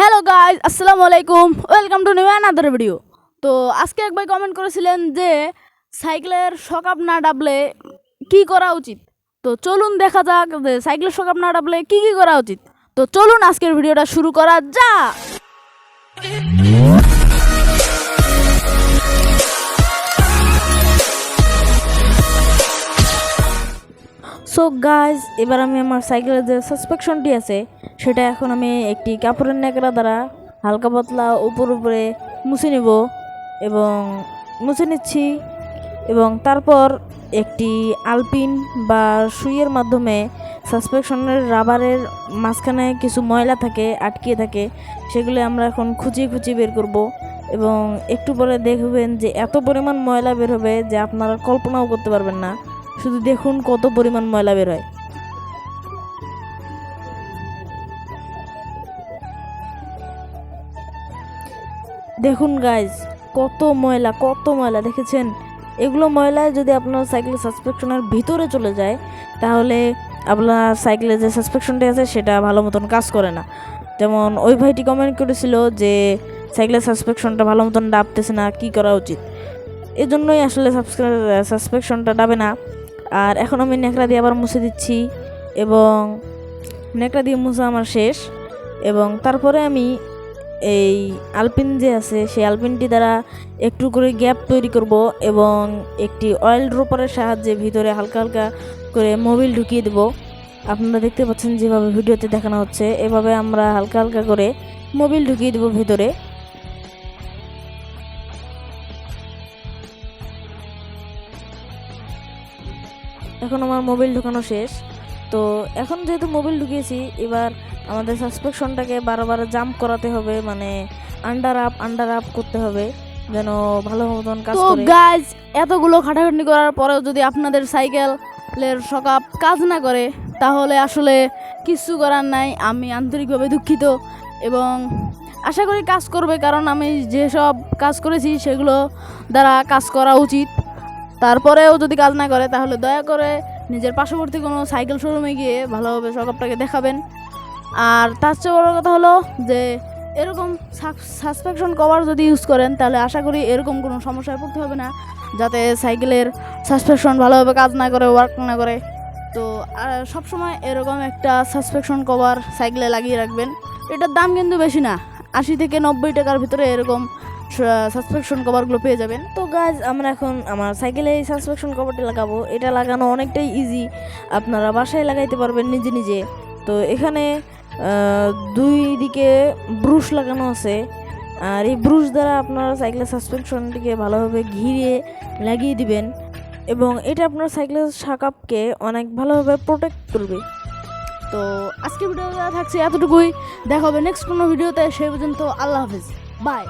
Hello guys, আসসালামু আলাইকুম। Welcome to new another video. তো আজকে এক ভাই কমেন্ট করেছিলেন যে সাইকেলের শকআপ না ডাবলে কি করা উচিত। তো চলুন দেখা যাক যে সাইকেলের শকআপ না ডাবলে কি করা উচিত। তো চলুন আজকের ভিডিওটা শুরু করা যাক। সো গাইজ, এবার আমি আমার সাইকেলের যে সাসপেকশনটি আছে সেটা এখন আমি একটি কাপড়ের ন্যাকড়া দ্বারা হালকা পাতলা উপরে মুছে নিব এবং মুছে নিচ্ছি। এবং তারপর একটি আলপিন বা সুইয়ের মাধ্যমে সাসপেকশনের রাবারের মাঝখানে কিছু ময়লা থাকে, আটকিয়ে থাকে, সেগুলো আমরা এখন খুঁচিয়ে বের করব। এবং একটু পরে দেখবেন যে এত পরিমাণ ময়লা বের হবে যে আপনারা কল্পনাও করতে পারবেন না। শুধু দেখুন কত পরিমাণ ময়লা বের হয়। দেখুন গাইজ, কত ময়লা দেখেছেন। এগুলো ময়লায় যদি আপনার সাইকেলের সাসপেকশনের ভিতরে চলে যায় তাহলে আপনার সাইকেলের যে সাসপেকশনটা আছে সেটা ভালো মতন কাজ করে না। যেমন ওই ভাইটি কমেন্ট করেছিল যে সাইকেলের সাসপেকশনটা ভালো মতন ডাবতেছে না, কি করা উচিত। এজন্যই আসলে সাসপেকশনটা ডাবে না। আর এখন আমি ন্যাকড়া দিয়ে আবার মুছে দিচ্ছি এবং ন্যাকড়া দিয়ে মুছা আমার শেষ। এবং তারপরে আমি এই আলপিন যে আছে সেই আলপিনটি দ্বারা একটু করে গ্যাপ তৈরি করব এবং একটি অয়েল ড্রপারের সাহায্যে ভিতরে হালকা করে মোবিল ঢুকিয়ে দেব। আপনারা দেখতে পাচ্ছেন যেভাবে ভিডিওতে দেখানো হচ্ছে, এভাবে আমরা হালকা করে মোবিল ঢুকিয়ে দেব ভিতরে। এখন আমার মোবিল ঢুকানো শেষ। তো এখন যেহেতু মোবিল ঢুকিয়েছি, এবার আমাদের সাসপেকশনটাকে বারবার জাম্প করাতে হবে, মানে আন্ডার আপ করতে হবে যেন ভালো মতন কাজ করে। তো গাইজ, এতগুলো খাটাখাটনি করার পরেও যদি আপনাদের সাইকেলের শকআপ কাজ না করে তাহলে আসলে কিছু করার নাই। আমি আন্তরিকভাবে দুঃখিত এবং আশা করি কাজ করবে, কারণ আমি যেসব কাজ করেছি সেগুলো দ্বারা কাজ করা উচিত। তারপরেও যদি কাজ না করে তাহলে দয়া করে নিজের পার্শ্ববর্তী কোনো সাইকেল শোরুমে গিয়ে ভালোভাবে শকআপটাকে দেখাবেন। আর তার চেয়ে বড় কথা হলো যে এরকম সাসপেকশন কভার যদি ইউজ করেন তাহলে আশা করি এরকম কোনো সমস্যায় পড়তে হবে না, যাতে সাইকেলের সাসপেকশন ভালোভাবে কাজ না করে, ওয়ার্ক না করে। তো সবসময় এরকম একটা সাসপেকশন কভার সাইকেলে লাগিয়ে রাখবেন। এটার দাম কিন্তু বেশি না, 80 থেকে 90 টাকার ভিতরে এরকম সাসপেকশন কভারগুলো পেয়ে যাবেন। তো গাইজ, আমরা এখন আমার সাইকেলে এই সাসপেকশন কভারটি লাগাবো। এটা লাগানো অনেকটাই ইজি, আপনারা বাসায় লাগাইতে পারবেন নিজে। তো এখানে দুই দিকে ব্রুশ লাগানো আছে, আর এই ব্রুশ দ্বারা আপনারা সাইকেলের সাসপেনশনটিকে ভালোভাবে ঘিরে লাগিয়ে দিবেন এবং এটা আপনার সাইকেলের শকআপকে অনেক ভালোভাবে প্রোটেক্ট করবে। তো আজকে ভিডিওটা থাকছে এতটুকুই, দেখা হবে নেক্সট কোনো ভিডিওতে। সেই পর্যন্ত আল্লাহ হাফেজ, বাই।